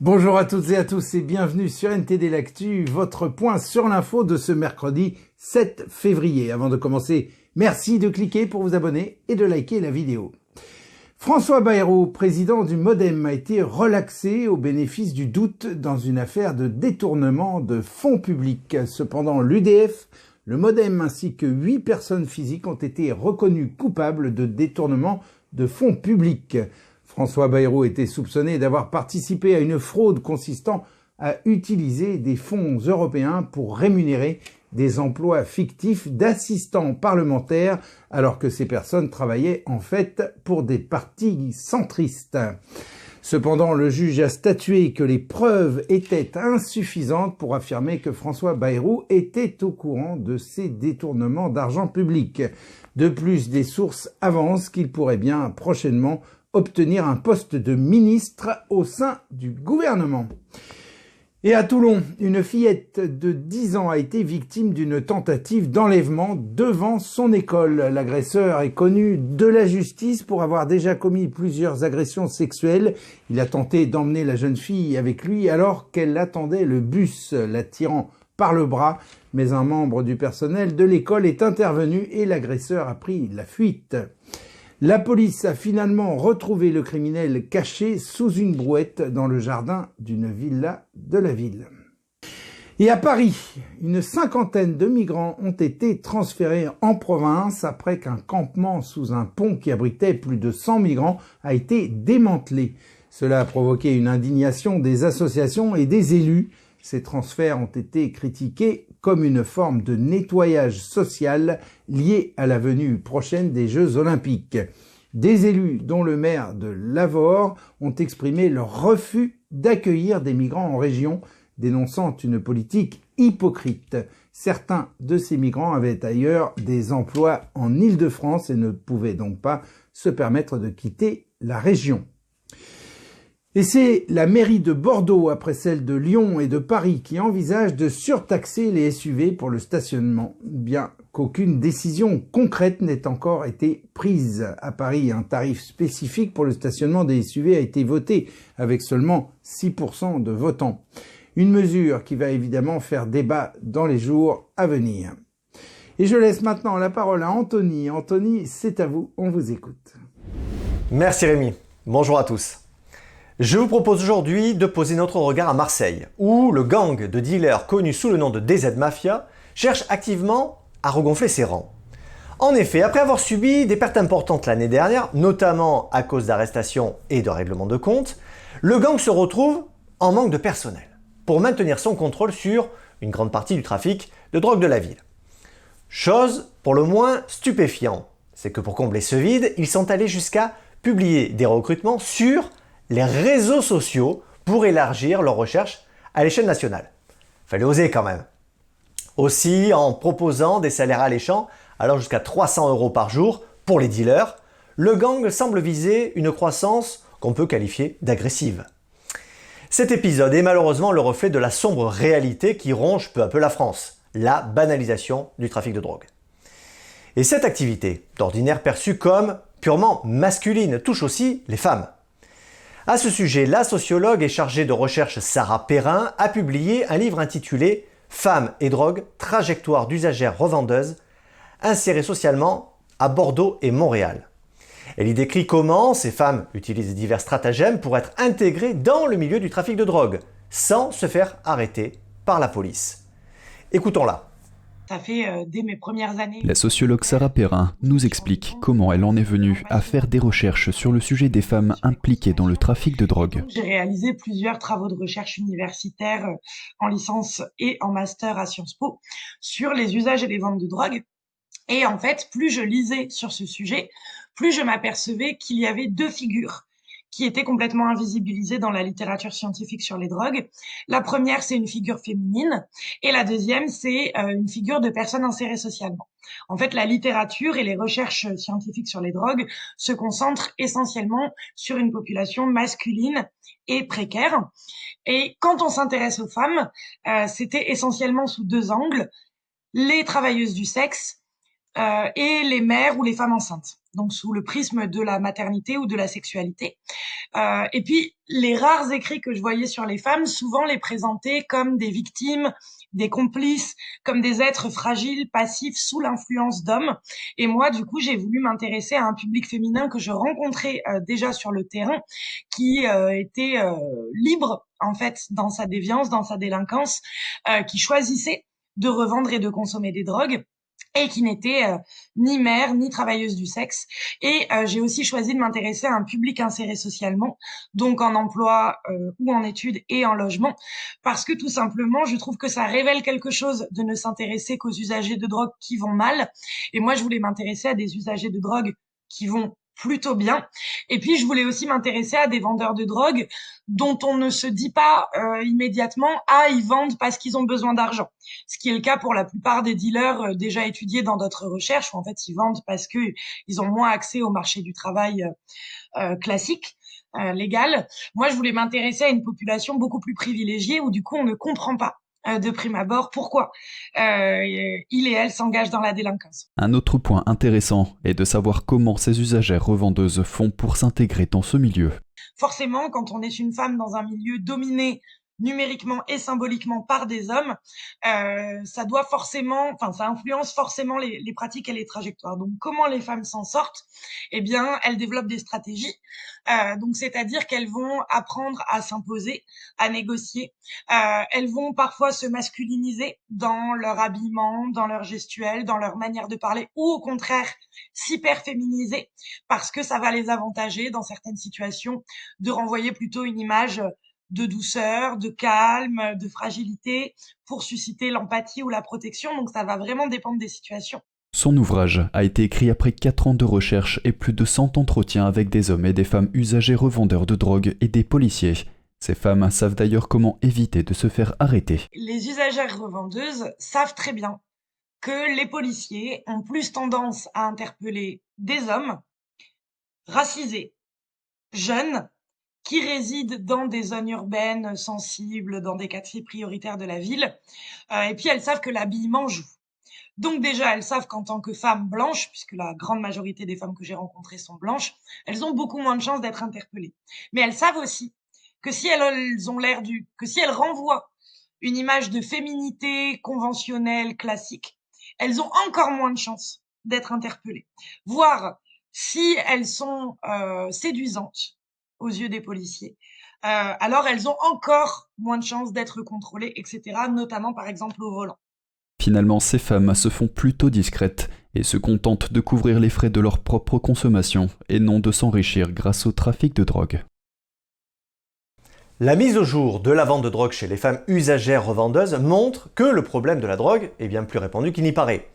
Bonjour à toutes et à tous et bienvenue sur NTD L'Actu, votre point sur l'info de ce mercredi 7 février. Avant de commencer, merci de cliquer pour vous abonner et de liker la vidéo. François Bayrou, président du MoDem, a été relaxé au bénéfice du doute dans une affaire de détournement de fonds publics. Cependant, l'UDF, le MoDem ainsi que 8 personnes physiques ont été reconnues coupables de détournement de fonds publics. François Bayrou était soupçonné d'avoir participé à une fraude consistant à utiliser des fonds européens pour rémunérer des emplois fictifs d'assistants parlementaires alors que ces personnes travaillaient en fait pour des partis centristes. Cependant, le juge a statué que les preuves étaient insuffisantes pour affirmer que François Bayrou était au courant de ces détournements d'argent public. De plus, des sources avancent qu'il pourrait bien prochainement obtenir un poste de ministre au sein du gouvernement. Et à Toulon, une fillette de 10 ans a été victime d'une tentative d'enlèvement devant son école. L'agresseur est connu de la justice pour avoir déjà commis plusieurs agressions sexuelles. Il a tenté d'emmener la jeune fille avec lui alors qu'elle attendait le bus, la tirant par le bras. Mais un membre du personnel de l'école est intervenu et l'agresseur a pris la fuite. La police a finalement retrouvé le criminel caché sous une brouette dans le jardin d'une villa de la ville. Et à Paris, une cinquantaine de migrants ont été transférés en province après qu'un campement sous un pont qui abritait plus de 100 migrants a été démantelé. Cela a provoqué une indignation des associations et des élus. Ces transferts ont été critiqués comme une forme de nettoyage social lié à la venue prochaine des Jeux Olympiques. Des élus, dont le maire de Lavore, ont exprimé leur refus d'accueillir des migrants en région, dénonçant une politique hypocrite. Certains de ces migrants avaient ailleurs des emplois en Île-de-France et ne pouvaient donc pas se permettre de quitter la région. Et c'est la mairie de Bordeaux, après celle de Lyon et de Paris, qui envisage de surtaxer les SUV pour le stationnement, bien qu'aucune décision concrète n'ait encore été prise. À Paris, un tarif spécifique pour le stationnement des SUV a été voté, avec seulement 6% de votants. Une mesure qui va évidemment faire débat dans les jours à venir. Et je laisse maintenant la parole à Anthony. Anthony, c'est à vous, on vous écoute. Merci Rémi, bonjour à tous. Je vous propose aujourd'hui de poser notre regard à Marseille, où le gang de dealers connu sous le nom de DZ Mafia cherche activement à regonfler ses rangs. En effet, après avoir subi des pertes importantes l'année dernière, notamment à cause d'arrestations et de règlements de compte, le gang se retrouve en manque de personnel pour maintenir son contrôle sur une grande partie du trafic de drogue de la ville. Chose pour le moins stupéfiante, c'est que pour combler ce vide, ils sont allés jusqu'à publier des recrutements sur les réseaux sociaux pour élargir leurs recherches à l'échelle nationale. Fallait oser quand même. Aussi, en proposant des salaires alléchants, alors jusqu'à 300 € par jour pour les dealers, le gang semble viser une croissance qu'on peut qualifier d'agressive. Cet épisode est malheureusement le reflet de la sombre réalité qui ronge peu à peu la France, la banalisation du trafic de drogue. Et cette activité, d'ordinaire perçue comme purement masculine, touche aussi les femmes. À ce sujet, la sociologue et chargée de recherche Sarah Perrin a publié un livre intitulé « Femmes et drogue, trajectoire d'usagères revendeuses » inséré socialement à Bordeaux et Montréal. Elle y décrit comment ces femmes utilisent divers stratagèmes pour être intégrées dans le milieu du trafic de drogue, sans se faire arrêter par la police. Écoutons-la. Ça fait dès mes premières années. La sociologue Sarah Perrin nous explique comment elle en est venue à faire des recherches sur le sujet des femmes impliquées dans le trafic de drogue. J'ai réalisé plusieurs travaux de recherche universitaires en licence et en master à Sciences Po sur les usages et les ventes de drogue. Et en fait, plus je lisais sur ce sujet, plus je m'apercevais qu'il y avait deux figures qui étaient complètement invisibilisées dans la littérature scientifique sur les drogues. La première, c'est une figure féminine, et la deuxième, c'est une figure de personne insérée socialement. En fait, la littérature et les recherches scientifiques sur les drogues se concentrent essentiellement sur une population masculine et précaire. Et quand on s'intéresse aux femmes, c'était essentiellement sous deux angles: les travailleuses du sexe, et les mères ou les femmes enceintes, donc sous le prisme de la maternité ou de la sexualité. Et puis, les rares écrits que je voyais sur les femmes, souvent les présentaient comme des victimes, des complices, comme des êtres fragiles, passifs, sous l'influence d'hommes. Et moi, du coup, j'ai voulu m'intéresser à un public féminin que je rencontrais déjà sur le terrain, qui était libre, en fait, dans sa déviance, dans sa délinquance, qui choisissait de revendre et de consommer des drogues, et qui n'était ni mère, ni travailleuse du sexe. Et j'ai aussi choisi de m'intéresser à un public inséré socialement, donc en emploi ou en études et en logement, parce que tout simplement, je trouve que ça révèle quelque chose de ne s'intéresser qu'aux usagers de drogue qui vont mal. Et moi, je voulais m'intéresser à des usagers de drogue qui vont plutôt bien. Et puis, je voulais aussi m'intéresser à des vendeurs de drogue dont on ne se dit pas immédiatement « Ah, ils vendent parce qu'ils ont besoin d'argent ». Ce qui est le cas pour la plupart des dealers déjà étudiés dans d'autres recherches, où en fait, ils vendent parce que ils ont moins accès au marché du travail classique, légal. Moi, je voulais m'intéresser à une population beaucoup plus privilégiée, où du coup, on ne comprend pas de prime abord pourquoi il et elle s'engagent dans la délinquance. Un autre point intéressant est de savoir comment ces usagères revendeuses font pour s'intégrer dans ce milieu. Forcément, quand on est une femme dans un milieu dominé numériquement et symboliquement par des hommes, ça influence forcément les pratiques et les trajectoires. Donc, comment les femmes s'en sortent ? Eh bien, elles développent des stratégies. Donc, c'est-à-dire qu'elles vont apprendre à s'imposer, à négocier. Elles vont parfois se masculiniser dans leur habillement, dans leur gestuelle, dans leur manière de parler, ou au contraire s'hyper-féminiser, parce que ça va les avantager dans certaines situations de renvoyer plutôt une image de douceur, de calme, de fragilité, pour susciter l'empathie ou la protection. Donc ça va vraiment dépendre des situations. Son ouvrage a été écrit après 4 ans de recherche et plus de 100 entretiens avec des hommes et des femmes usagers revendeurs de drogue et des policiers. Ces femmes savent d'ailleurs comment éviter de se faire arrêter. Les usagères revendeuses savent très bien que les policiers ont plus tendance à interpeller des hommes racisés, jeunes, qui résident dans des zones urbaines sensibles, dans des quartiers prioritaires de la ville. Et puis, elles savent que l'habillement joue. Donc déjà, elles savent qu'en tant que femmes blanches, puisque la grande majorité des femmes que j'ai rencontrées sont blanches, elles ont beaucoup moins de chances d'être interpellées. Mais elles savent aussi que si elles renvoient une image de féminité conventionnelle, classique, elles ont encore moins de chances d'être interpellées. Voire, si elles sont séduisantes aux yeux des policiers, alors elles ont encore moins de chances d'être contrôlées, etc., notamment par exemple au volant. Finalement, ces femmes se font plutôt discrètes et se contentent de couvrir les frais de leur propre consommation et non de s'enrichir grâce au trafic de drogue. La mise au jour de la vente de drogue chez les femmes usagères revendeuses montre que le problème de la drogue est bien plus répandu qu'il n'y paraît.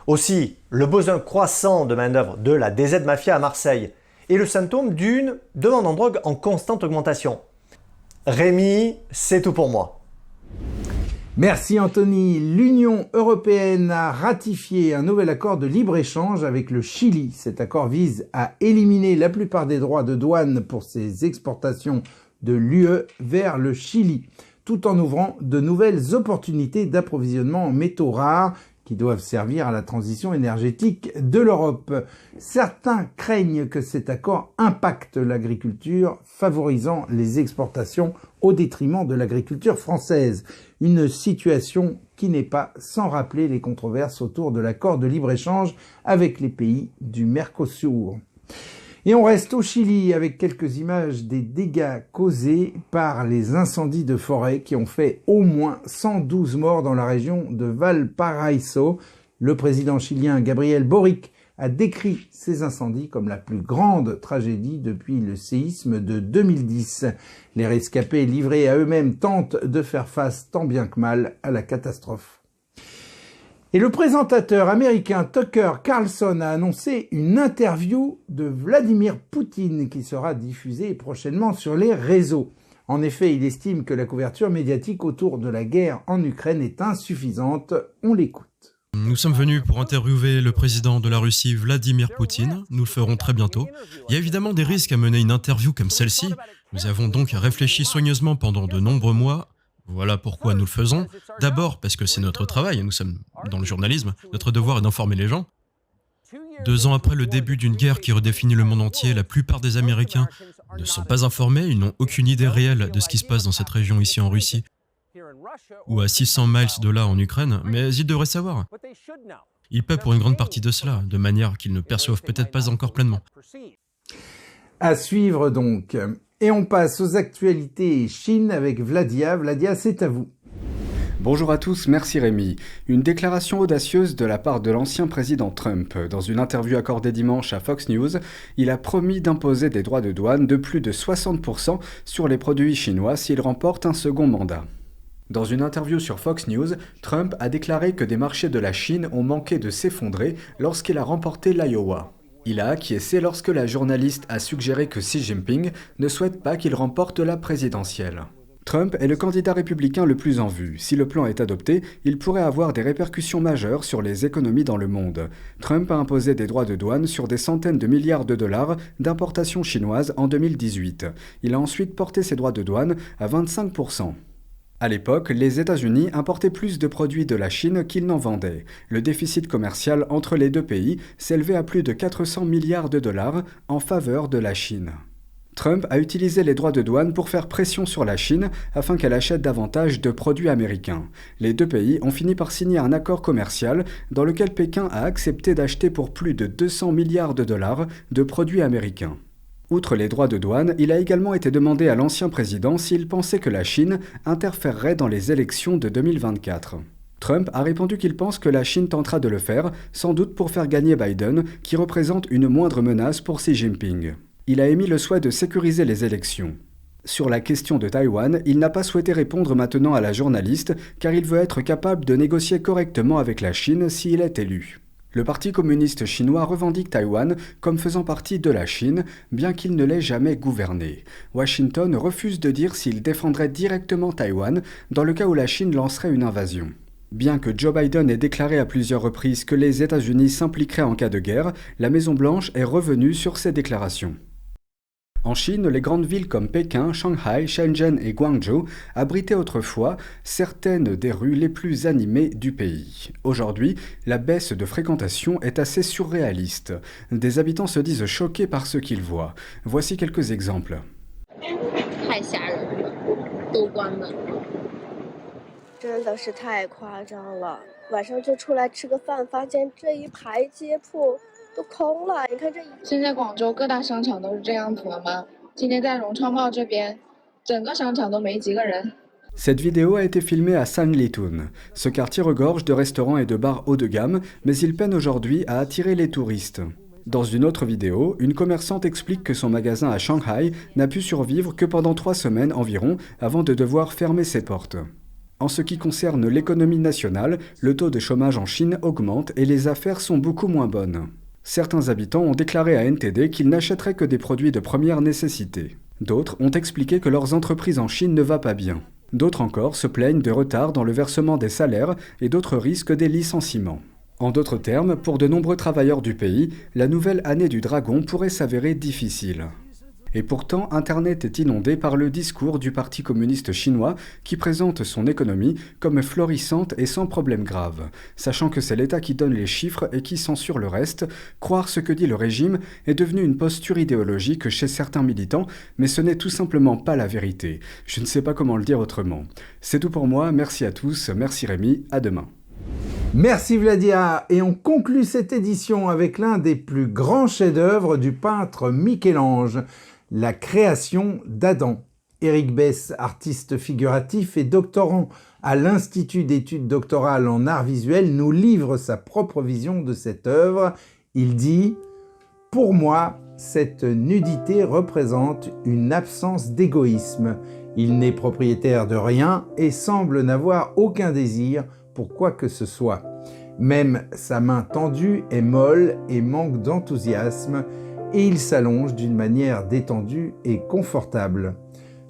Aussi, le besoin croissant de main-d'œuvre de la DZ Mafia à Marseille est le symptôme d'une demande en drogue en constante augmentation. Rémi, c'est tout pour moi. Merci Anthony. L'Union européenne a ratifié un nouvel accord de libre-échange avec le Chili. Cet accord vise à éliminer la plupart des droits de douane pour ses exportations de l'UE vers le Chili, tout en ouvrant de nouvelles opportunités d'approvisionnement en métaux rares qui doivent servir à la transition énergétique de l'Europe. Certains craignent que cet accord impacte l'agriculture, favorisant les exportations au détriment de l'agriculture française. Une situation qui n'est pas sans rappeler les controverses autour de l'accord de libre-échange avec les pays du Mercosur. Et on reste au Chili avec quelques images des dégâts causés par les incendies de forêt qui ont fait au moins 112 morts dans la région de Valparaíso. Le président chilien Gabriel Boric a décrit ces incendies comme la plus grande tragédie depuis le séisme de 2010. Les rescapés livrés à eux-mêmes tentent de faire face tant bien que mal à la catastrophe. Et le présentateur américain Tucker Carlson a annoncé une interview de Vladimir Poutine qui sera diffusée prochainement sur les réseaux. En effet, il estime que la couverture médiatique autour de la guerre en Ukraine est insuffisante. On l'écoute. Nous sommes venus pour interviewer le président de la Russie, Vladimir Poutine. Nous le ferons très bientôt. Il y a évidemment des risques à mener une interview comme celle-ci. Nous avons donc réfléchi soigneusement pendant de nombreux mois. Voilà pourquoi nous le faisons. D'abord parce que c'est notre travail, nous sommes dans le journalisme, notre devoir est d'informer les gens. 2 ans après le début d'une guerre qui redéfinit le monde entier, la plupart des Américains ne sont pas informés, ils n'ont aucune idée réelle de ce qui se passe dans cette région ici en Russie ou à 600 miles de là en Ukraine, mais ils devraient savoir. Ils paient pour une grande partie de cela, de manière qu'ils ne perçoivent peut-être pas encore pleinement. À suivre donc. Et on passe aux actualités Chine avec Vladia. Vladia, c'est à vous. Bonjour à tous, merci Rémi. Une déclaration audacieuse de la part de l'ancien président Trump. Dans une interview accordée dimanche à Fox News, il a promis d'imposer des droits de douane de plus de 60% sur les produits chinois s'il remporte un second mandat. Dans une interview sur Fox News, Trump a déclaré que des marchés de la Chine ont manqué de s'effondrer lorsqu'il a remporté l'Iowa. Il a acquiescé lorsque la journaliste a suggéré que Xi Jinping ne souhaite pas qu'il remporte la présidentielle. Trump est le candidat républicain le plus en vue. Si le plan est adopté, il pourrait avoir des répercussions majeures sur les économies dans le monde. Trump a imposé des droits de douane sur des centaines de milliards de dollars d'importations chinoises en 2018. Il a ensuite porté ces droits de douane à 25%. À l'époque, les États-Unis importaient plus de produits de la Chine qu'ils n'en vendaient. Le déficit commercial entre les deux pays s'élevait à plus de 400 milliards de dollars en faveur de la Chine. Trump a utilisé les droits de douane pour faire pression sur la Chine afin qu'elle achète davantage de produits américains. Les deux pays ont fini par signer un accord commercial dans lequel Pékin a accepté d'acheter pour plus de 200 milliards de dollars de produits américains. Outre les droits de douane, il a également été demandé à l'ancien président s'il pensait que la Chine interférerait dans les élections de 2024. Trump a répondu qu'il pense que la Chine tentera de le faire, sans doute pour faire gagner Biden, qui représente une moindre menace pour Xi Jinping. Il a émis le souhait de sécuriser les élections. Sur la question de Taïwan, il n'a pas souhaité répondre maintenant à la journaliste, car il veut être capable de négocier correctement avec la Chine s'il est élu. Le Parti communiste chinois revendique Taïwan comme faisant partie de la Chine, bien qu'il ne l'ait jamais gouverné. Washington refuse de dire s'il défendrait directement Taïwan dans le cas où la Chine lancerait une invasion. Bien que Joe Biden ait déclaré à plusieurs reprises que les États-Unis s'impliqueraient en cas de guerre, la Maison-Blanche est revenue sur ces déclarations. En Chine, les grandes villes comme Pékin, Shanghai, Shenzhen et Guangzhou abritaient autrefois certaines des rues les plus animées du pays. Aujourd'hui, la baisse de fréquentation est assez surréaliste. Des habitants se disent choqués par ce qu'ils voient. Voici quelques exemples. 真的是太夸张了，晚上就出来吃个饭，发现这一排街铺都空了。你看这现在广州各大商场都是这样子了吗？今天在荣昌茂这边，整个商场都没几个人。 Cette vidéo a été filmée à Sanlitun. Ce quartier regorge de restaurants et de bars haut de gamme, mais il peine aujourd'hui à attirer les touristes. Dans une autre vidéo, une commerçante explique que son magasin à Shanghai n'a pu survivre que pendant 3 semaines environ avant de devoir fermer ses portes. En ce qui concerne l'économie nationale, le taux de chômage en Chine augmente et les affaires sont beaucoup moins bonnes. Certains habitants ont déclaré à NTD qu'ils n'achèteraient que des produits de première nécessité. D'autres ont expliqué que leurs entreprises en Chine ne va pas bien. D'autres encore se plaignent de retard dans le versement des salaires et d'autres risquent des licenciements. En d'autres termes, pour de nombreux travailleurs du pays, la nouvelle année du dragon pourrait s'avérer difficile. Et pourtant, Internet est inondé par le discours du Parti communiste chinois qui présente son économie comme florissante et sans problème grave. Sachant que c'est l'État qui donne les chiffres et qui censure le reste, croire ce que dit le régime est devenu une posture idéologique chez certains militants, mais ce n'est tout simplement pas la vérité. Je ne sais pas comment le dire autrement. C'est tout pour moi, merci à tous, merci Rémi, à demain. Merci Vladia, et on conclut cette édition avec l'un des plus grands chefs-d'œuvre du peintre Michel-Ange, la création d'Adam. Éric Besse, artiste figuratif et doctorant à l'Institut d'études doctorales en arts visuels, nous livre sa propre vision de cette œuvre. Il dit « Pour moi, cette nudité représente une absence d'égoïsme. Il n'est propriétaire de rien et semble n'avoir aucun désir pour quoi que ce soit. Même sa main tendue est molle et manque d'enthousiasme, et il s'allonge d'une manière détendue et confortable.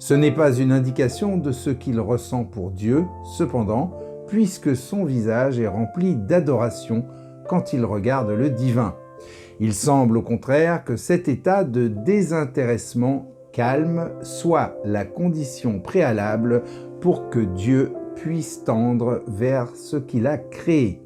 Ce n'est pas une indication de ce qu'il ressent pour Dieu, cependant, puisque son visage est rempli d'adoration quand il regarde le divin. Il semble au contraire que cet état de désintéressement calme soit la condition préalable pour que Dieu puisse tendre vers ce qu'il a créé. »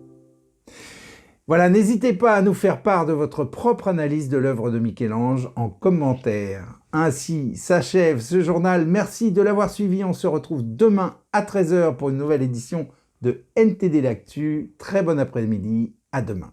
Voilà, n'hésitez pas à nous faire part de votre propre analyse de l'œuvre de Michel-Ange en commentaire. Ainsi s'achève ce journal. Merci de l'avoir suivi. On se retrouve demain à 13h pour une nouvelle édition de NTD L'Actu. Très bon après-midi. À demain.